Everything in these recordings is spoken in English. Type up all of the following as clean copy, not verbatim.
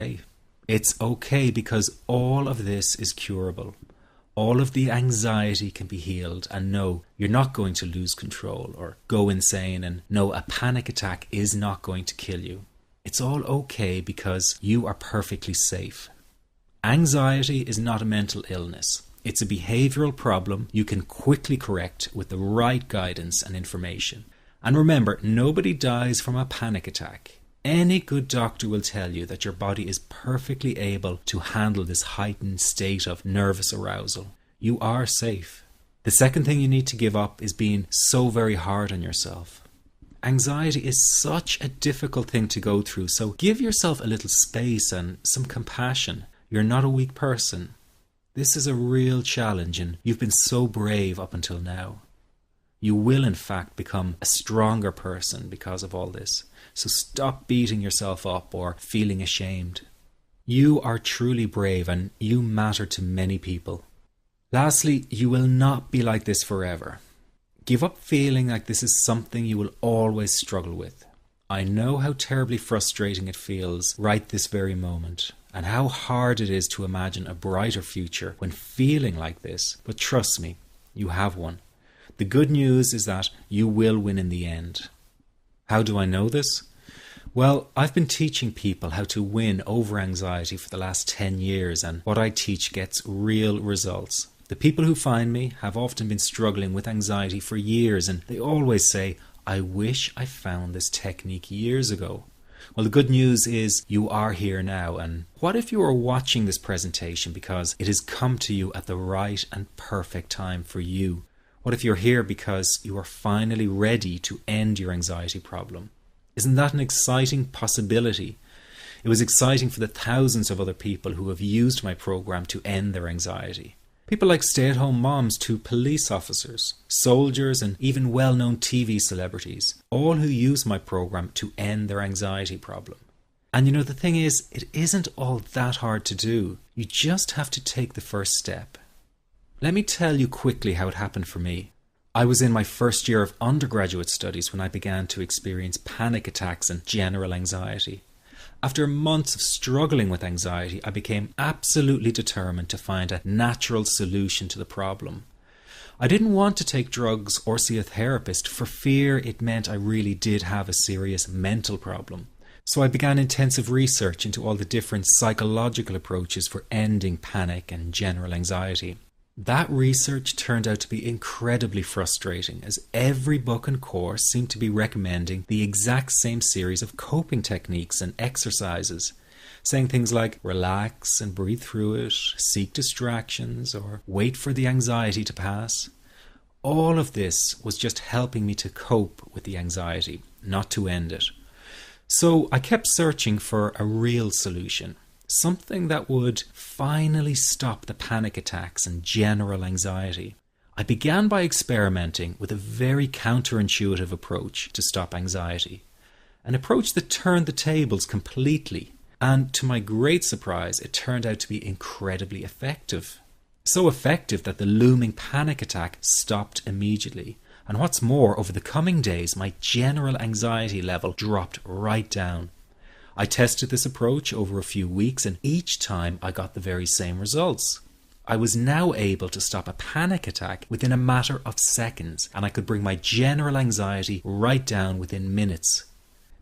okay. It's okay because all of this is curable. All of the anxiety can be healed, and no, you're not going to lose control or go insane, and no, a panic attack is not going to kill you. It's all okay because you are perfectly safe. Anxiety is not a mental illness. It's a behavioral problem you can quickly correct with the right guidance and information. And remember, nobody dies from a panic attack. Any good doctor will tell you that your body is perfectly able to handle this heightened state of nervous arousal. You are safe. The second thing you need to give up is being so very hard on yourself. Anxiety is such a difficult thing to go through, so give yourself a little space and some compassion. You're not a weak person. This is a real challenge, and you've been so brave up until now. You will in fact become a stronger person because of all this. So stop beating yourself up or feeling ashamed. You are truly brave and you matter to many people. Lastly, you will not be like this forever. Give up feeling like this is something you will always struggle with. I know how terribly frustrating it feels right this very moment, and how hard it is to imagine a brighter future when feeling like this, but trust me, you have one. The good news is that you will win in the end. How do I know this? Well, I've been teaching people how to win over anxiety for the last 10 years, and what I teach gets real results. The people who find me have often been struggling with anxiety for years, and they always say, I wish I found this technique years ago. Well, the good news is you are here now, and what if you are watching this presentation because it has come to you at the right and perfect time for you? What if you're here because you are finally ready to end your anxiety problem? Isn't that an exciting possibility? It was exciting for the thousands of other people who have used my program to end their anxiety. People like stay-at-home moms to police officers, soldiers, and even well-known TV celebrities, all who use my program to end their anxiety problem. And you know, the thing is, it isn't all that hard to do. You just have to take the first step. Let me tell you quickly how it happened for me. I was in my first year of undergraduate studies when I began to experience panic attacks and general anxiety. After months of struggling with anxiety, I became absolutely determined to find a natural solution to the problem. I didn't want to take drugs or see a therapist for fear it meant I really did have a serious mental problem. So I began intensive research into all the different psychological approaches for ending panic and general anxiety. That research turned out to be incredibly frustrating, as every book and course seemed to be recommending the exact same series of coping techniques and exercises, saying things like relax and breathe through it, seek distractions, or wait for the anxiety to pass. All of this was just helping me to cope with the anxiety, not to end it. So I kept searching for a real solution. Something that would finally stop the panic attacks and general anxiety. I began by experimenting with a very counterintuitive approach to stop anxiety. An approach that turned the tables completely. And to my great surprise, it turned out to be incredibly effective. So effective that the looming panic attack stopped immediately. And what's more, over the coming days, my general anxiety level dropped right down. I tested this approach over a few weeks, and each time I got the very same results. I was now able to stop a panic attack within a matter of seconds, and I could bring my general anxiety right down within minutes.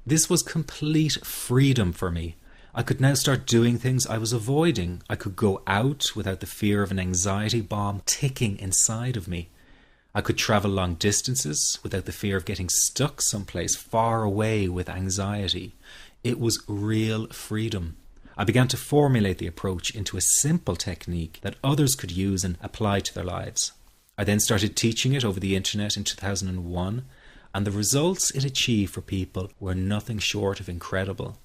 This was complete freedom for me. I could now start doing things I was avoiding. I could go out without the fear of an anxiety bomb ticking inside of me. I could travel long distances without the fear of getting stuck someplace far away with anxiety. It was real freedom. I began to formulate the approach into a simple technique that others could use and apply to their lives. I then started teaching it over the internet in 2001, and the results it achieved for people were nothing short of incredible.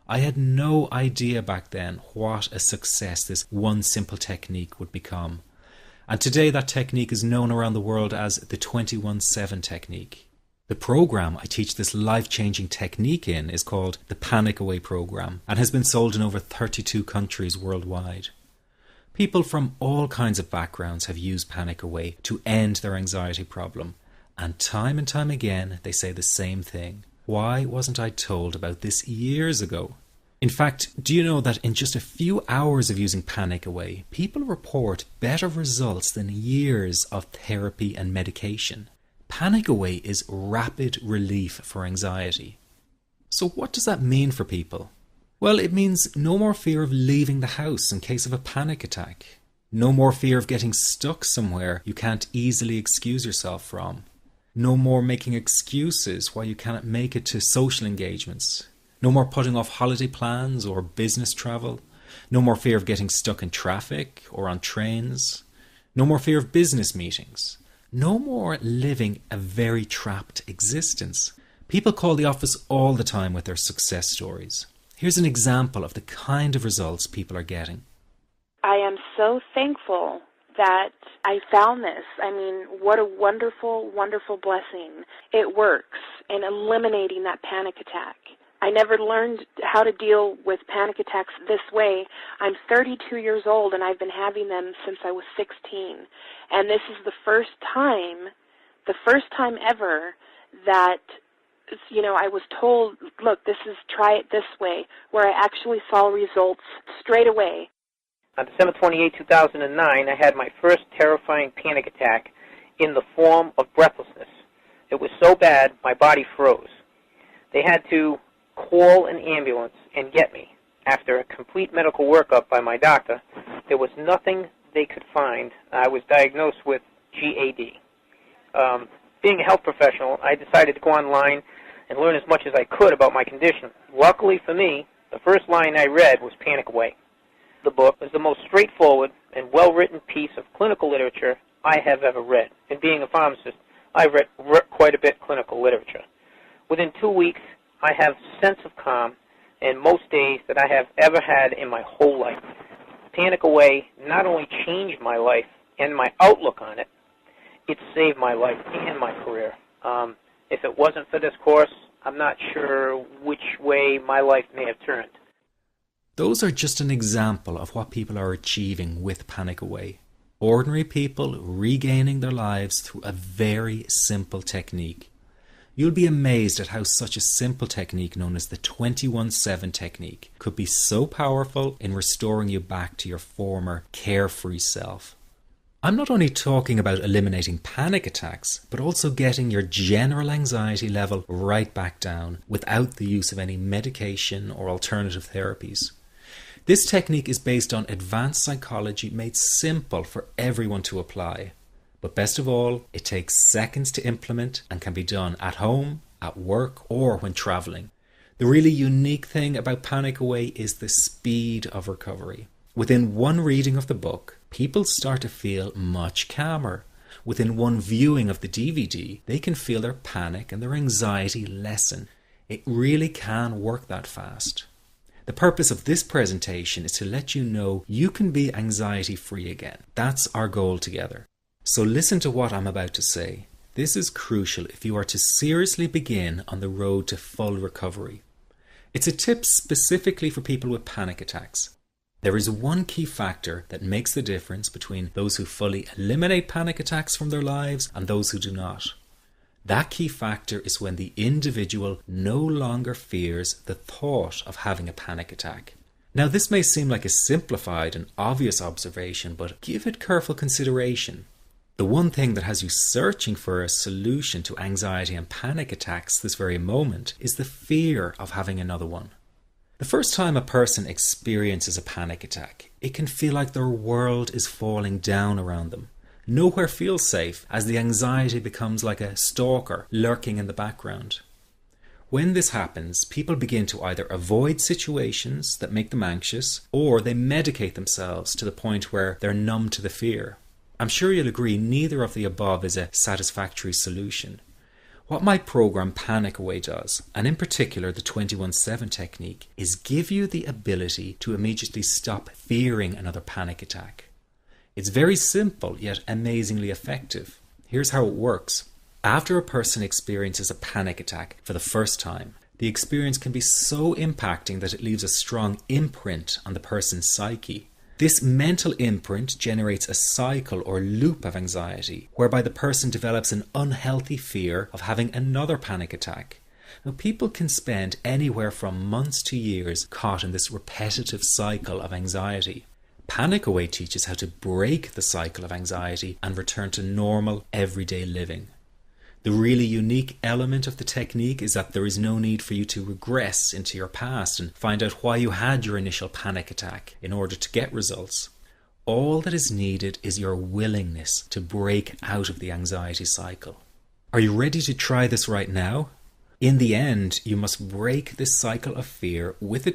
I had no idea back then what a success this one simple technique would become. And today that technique is known around the world as the 21-7 technique. The program I teach this life-changing technique in is called the Panic Away program and has been sold in over 32 countries worldwide. People from all kinds of backgrounds have used Panic Away to end their anxiety problem, and time again they say the same thing. Why wasn't I told about this years ago? In fact, do you know that in just a few hours of using Panic Away, people report better results than years of therapy and medication? Panic Away is rapid relief for anxiety. So what does that mean for people? Well, it means no more fear of leaving the house in case of a panic attack. No more fear of getting stuck somewhere you can't easily excuse yourself from. No more making excuses why you cannot make it to social engagements. No more putting off holiday plans or business travel. No more fear of getting stuck in traffic or on trains. No more fear of business meetings. No more living a very trapped existence. People call the office all the time with their success stories. Here's an example of the kind of results people are getting. I am so thankful that I found this. I mean, what a wonderful, wonderful blessing. It works in eliminating that panic attack. I never learned how to deal with panic attacks this way. I'm 32 years old and I've been having them since I was 16. And this is the first time ever that, I was told, look, try it this way, where I actually saw results straight away. On December 28, 2009, I had my first terrifying panic attack in the form of breathlessness. It was so bad, my body froze. They had to call an ambulance and get me. After a complete medical workup by my doctor, there was nothing they could find. I was diagnosed with GAD. Being a health professional, I decided to go online and learn as much as I could about my condition. Luckily for me, the first line I read was Panic Away. The book is the most straightforward and well-written piece of clinical literature I have ever read. And being a pharmacist, I've read quite a bit of clinical literature. Within 2 weeks, I have a sense of calm in most days that I have ever had in my whole life. Panic Away not only changed my life and my outlook on it, it saved my life and my career. If it wasn't for this course, I'm not sure which way my life may have turned. Those are just an example of what people are achieving with Panic Away. Ordinary people regaining their lives through a very simple technique. You'll be amazed at how such a simple technique known as the 21-7 technique could be so powerful in restoring you back to your former carefree self. I'm not only talking about eliminating panic attacks, but also getting your general anxiety level right back down without the use of any medication or alternative therapies. This technique is based on advanced psychology made simple for everyone to apply. But best of all, it takes seconds to implement and can be done at home, at work, or when traveling. The really unique thing about Panic Away is the speed of recovery. Within one reading of the book, people start to feel much calmer. Within one viewing of the DVD, they can feel their panic and their anxiety lessen. It really can work that fast. The purpose of this presentation is to let you know you can be anxiety-free again. That's our goal together. So listen to what I'm about to say. This is crucial if you are to seriously begin on the road to full recovery. It's a tip specifically for people with panic attacks. There is one key factor that makes the difference between those who fully eliminate panic attacks from their lives and those who do not. That key factor is when the individual no longer fears the thought of having a panic attack. Now, this may seem like a simplified and obvious observation, but give it careful consideration. The one thing that has you searching for a solution to anxiety and panic attacks this very moment is the fear of having another one. The first time a person experiences a panic attack, it can feel like their world is falling down around them. Nowhere feels safe as the anxiety becomes like a stalker lurking in the background. When this happens, people begin to either avoid situations that make them anxious, or they medicate themselves to the point where they're numb to the fear. I'm sure you'll agree neither of the above is a satisfactory solution. What my program Panic Away does, and in particular the 21-7 technique, is give you the ability to immediately stop fearing another panic attack. It's very simple yet amazingly effective. Here's how it works. After a person experiences a panic attack for the first time, the experience can be so impacting that it leaves a strong imprint on the person's psyche. This mental imprint generates a cycle or loop of anxiety, whereby the person develops an unhealthy fear of having another panic attack. Now, people can spend anywhere from months to years caught in this repetitive cycle of anxiety. Panic Away teaches how to break the cycle of anxiety and return to normal, everyday living. The really unique element of the technique is that there is no need for you to regress into your past and find out why you had your initial panic attack in order to get results. All that is needed is your willingness to break out of the anxiety cycle. Are you ready to try this right now? In the end, you must break this cycle of fear with a